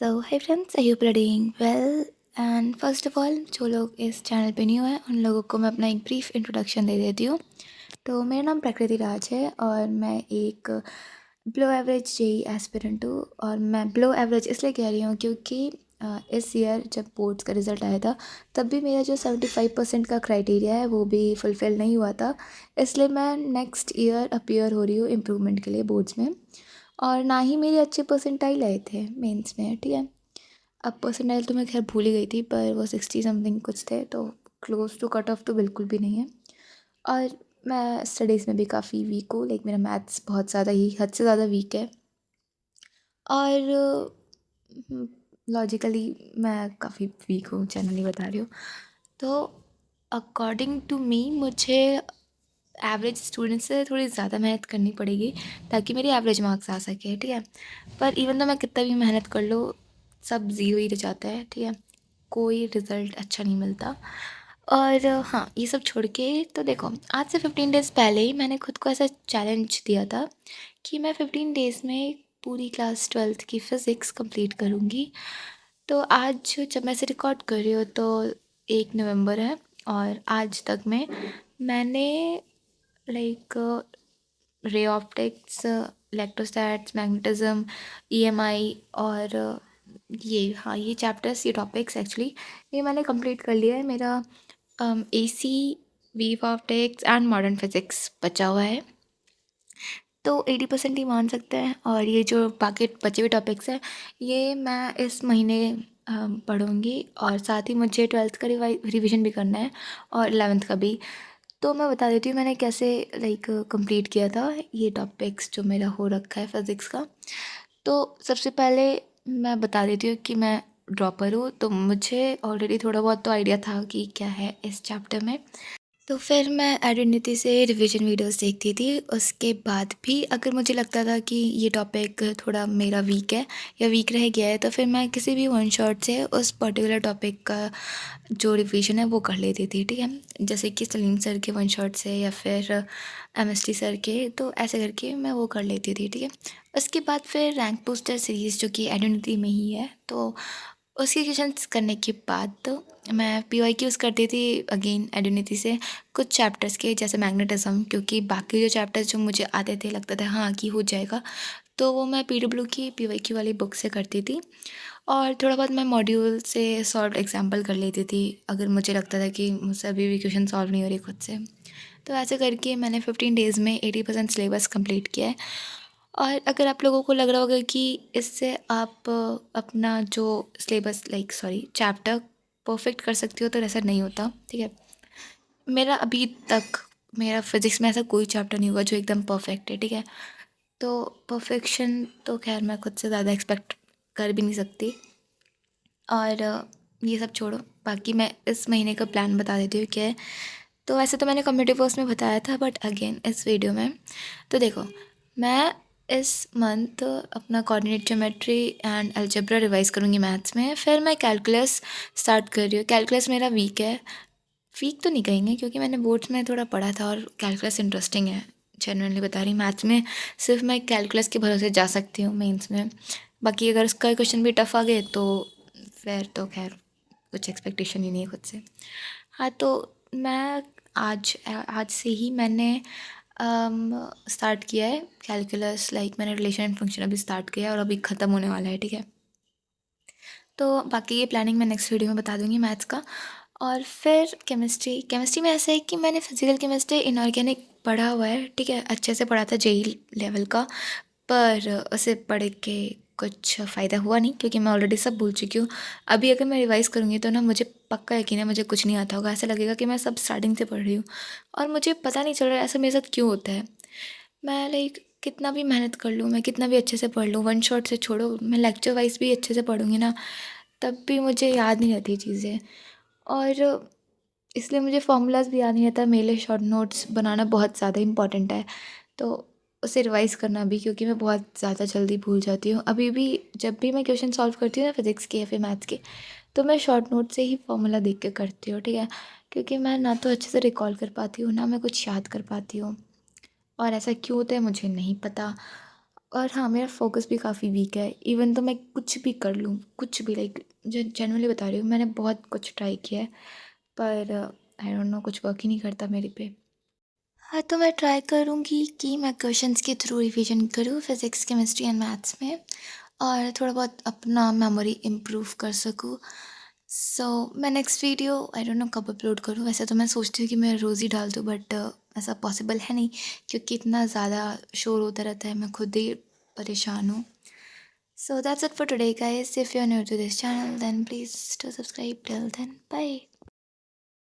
Hi friends, I hope you are doing well. And first of all, जो लोग इस channel पे new हैं उन लोगों को मैं अपना एक ब्रीफ इंट्रोडक्शन दे देती हूँ। तो मेरा नाम प्रकृति राज है और मैं एक बिलो एवरेज जेई एस्पिरेंट हूँ। और मैं बिलो एवरेज इसलिए कह रही हूँ क्योंकि इस ईयर जब बोर्ड्स का रिज़ल्ट आया था तब भी मेरा जो 75% का क्राइटेरिया है वो भी फुलफ़िल नहीं हुआ था। इसलिए मैं नेक्स्ट ईयर अपीयर हो रही हूँ इम्प्रूवमेंट के लिए बोर्ड्स में। और ना ही मेरे अच्छे परसेंटाइल आए थे मेंस में, ठीक है। अब परसेंटाइल तो मैं खैर भूल ही गई थी, पर वो 60 समथिंग कुछ थे, तो क्लोज टू कट ऑफ तो बिल्कुल भी नहीं है। और मैं स्टडीज़ में भी काफ़ी वीक हूँ, लाइक मेरा मैथ्स बहुत ज़्यादा ही हद से ज़्यादा वीक है। और लॉजिकली मैं काफ़ी वीक हूँ, जनरली बता रही हूँ। तो अकॉर्डिंग टू मी मुझे एवरेज स्टूडेंट से थोड़ी ज़्यादा मेहनत करनी पड़ेगी ताकि मेरी एवरेज मार्क्स आ सके, ठीक है। पर इवन तो मैं कितना भी मेहनत कर लूँ, सब ज़ीरो ही रह जाता है, ठीक है। कोई रिज़ल्ट अच्छा नहीं मिलता। और हाँ, ये सब छोड़ के तो देखो, आज से 15 डेज़ पहले ही मैंने खुद को ऐसा चैलेंज दिया था कि मैं 15 डेज़ में पूरी क्लास 12th की फ़िज़िक्स कंप्लीट करूँगी। तो आज जब मैं इसे रिकॉर्ड कर रही हूँ तो 1 नवंबर है, और आज तक में मैंने like ray optics, इलेक्ट्रोस्टैट्स, magnetism, EMI और ये चैप्टर्स, ये टॉपिक्स एक्चुअली ये मैंने कंप्लीट कर लिया है। मेरा AC, wave optics and modern physics बचा हुआ है, तो 80% ही मान सकते हैं। और ये जो बाकी बचे हुए टॉपिक्स हैं ये मैं इस महीने पढ़ूँगी, और साथ ही मुझे 12th का रिवीजन भी करना है और 11th का भी। तो मैं बता देती हूँ मैंने कैसे लाइक कंप्लीट किया था ये टॉपिक्स जो मेरा हो रखा है फिज़िक्स का। तो सबसे पहले मैं बता देती हूँ कि मैं ड्रॉपर हूँ, तो मुझे ऑलरेडी थोड़ा बहुत तो आइडिया था कि क्या है इस चैप्टर में। तो फिर मैं आइडेंटिटी से रिवीजन वीडियोस देखती थी। उसके बाद भी अगर मुझे लगता था कि ये टॉपिक थोड़ा मेरा वीक है या वीक रह गया है, तो फिर मैं किसी भी वन शॉट से उस पर्टिकुलर टॉपिक का जो रिवीजन है वो कर लेती थी, ठीक है। जैसे कि सलीम सर के वन शॉट से या फिर एमएसटी सर के, तो ऐसे करके मैं वो कर लेती थी, ठीक है। उसके बाद फिर रैंक बूस्टर सीरीज़ जो कि आइडेंटिटी में ही है, तो उसके क्वेश्चंस करने के बाद तो मैं पीवाईक्यूज करती थी अगेन आइडेंटिटी से कुछ चैप्टर्स के, जैसे मैग्नेटिज्म, क्योंकि बाकी जो चैप्टर्स जो मुझे आते थे लगता था हाँ कि हो जाएगा, तो वो मैं पीडब्ल्यू की पीवाईक्यू वाली बुक से करती थी। और थोड़ा बहुत मैं मॉड्यूल से सॉल्व एग्जाम्पल कर लेती थी अगर मुझे लगता था कि मुझसे अभी भी क्वेश्चन सॉल्व नहीं हो रही खुद से। तो ऐसे करके मैंने 15 डेज़ में 80% सिलेबस कंप्लीट किया है। और अगर आप लोगों को लग रहा होगा कि इससे आप अपना जो सिलेबस चैप्टर परफेक्ट कर सकती हो, तो ऐसा नहीं होता, ठीक है। मेरा अभी तक मेरा फिज़िक्स में ऐसा कोई चैप्टर नहीं हुआ जो एकदम परफेक्ट है, ठीक है। तो परफेक्शन तो खैर मैं खुद से ज़्यादा एक्सपेक्ट कर भी नहीं सकती। और ये सब छोड़ो, बाकी मैं इस महीने का प्लान बता देती हूँ क्या है। तो वैसे तो मैंने कम्युनिटी पोस्ट में बताया था, बट अगेन इस वीडियो में तो देखो, मैं इस मंथ अपना coordinate geometry and algebra revise करूँगी मैथ्स में। फिर मैं कैलकुलस स्टार्ट कर रही हूँ। कैलकुलस मेरा वीक है, वीक तो नहीं कहेंगे क्योंकि मैंने बोर्ड्स में थोड़ा पढ़ा था और कैलकुलस इंटरेस्टिंग है, जेनुइनली बता रही। मैथ्स में सिर्फ मैं कैलकुलस के भरोसे जा सकती हूँ मेंस में। बाकी अगर उसका क्वेश्चन भी टफ आ गए तो फिर तो खैर कुछ एक्सपेक्टेशन ही नहीं है खुद से। हाँ, तो मैं आज आज से ही मैंने स्टार्ट किया है कैलकुलस, लाइक मैंने रिलेशन एंड फंक्शन अभी स्टार्ट किया है और अभी ख़त्म होने वाला है, ठीक है। तो बाकी ये प्लानिंग मैं नेक्स्ट वीडियो में बता दूँगी मैथ्स का। और फिर केमिस्ट्री, केमिस्ट्री में ऐसा है कि मैंने फिजिकल केमिस्ट्री इनऑर्गेनिक पढ़ा हुआ है, ठीक है, अच्छे से पढ़ा था जेई लेवल का। पर उसे पढ़ के कुछ फ़ायदा हुआ नहीं क्योंकि मैं ऑलरेडी सब भूल चुकी हूँ। अभी अगर मैं रिवाइज़ करूँगी तो ना मुझे पक्का यकीन है मुझे कुछ नहीं आता होगा, ऐसा लगेगा कि मैं सब स्टार्टिंग से पढ़ रही हूँ और मुझे पता नहीं चल रहा है ऐसा मेरे साथ क्यों होता है। मैं लाइक कितना भी मेहनत कर लूँ, मैं कितना भी अच्छे से पढ़ लूँ, वन शॉट से छोड़ो, मैं लेक्चर वाइज भी अच्छे से पढ़ूँगी ना, तब भी मुझे याद नहीं रहती चीज़ें। और इसलिए मुझे फ़ॉर्मूलाज़ भी याद नहीं रहता। मेरे लिए शॉर्ट नोट्स बनाना बहुत ज़्यादा इम्पॉर्टेंट है, तो उसे रिवाइज़ करना भी, क्योंकि मैं बहुत ज़्यादा जल्दी भूल जाती हूँ। अभी भी जब भी मैं क्वेश्चन सॉल्व करती हूँ ना फिज़िक्स के या फिर मैथ्स के, तो मैं शॉर्ट नोट से ही फ़ॉर्मूला देख के करती हूँ, ठीक है। क्योंकि मैं ना तो अच्छे से रिकॉल कर पाती हूँ, ना मैं कुछ याद कर पाती हूँ, और ऐसा क्यों होता है मुझे नहीं पता। और हाँ, मेरा फ़ोकस भी काफ़ी वीक है। इवन तो मैं कुछ भी कर लूँ, कुछ भी लाइक जेनुइनली बता रही हूँ, मैंने बहुत कुछ ट्राई किया है, पर आई डोंट नो कुछ वर्क ही नहीं करता मेरे पे। हाँ, तो मैं ट्राई करूँगी कि मैं क्वेश्चंस के थ्रू रिवीजन करूँ फिज़िक्स, केमिस्ट्री एंड मैथ्स में, और थोड़ा बहुत अपना मेमोरी इम्प्रूव कर सकूँ। सो मैं next video I don't know कब अपलोड करूँ। वैसे तो मैं सोचती हूँ कि मैं रोज़ ही डाल दूँ, बट ऐसा पॉसिबल है नहीं, क्योंकि इतना ज़्यादा शोर होता रहता है, मैं खुद ही परेशान हूँ। So that's it for today, guys. If you're new to this channel, then please do subscribe. Till then, bye.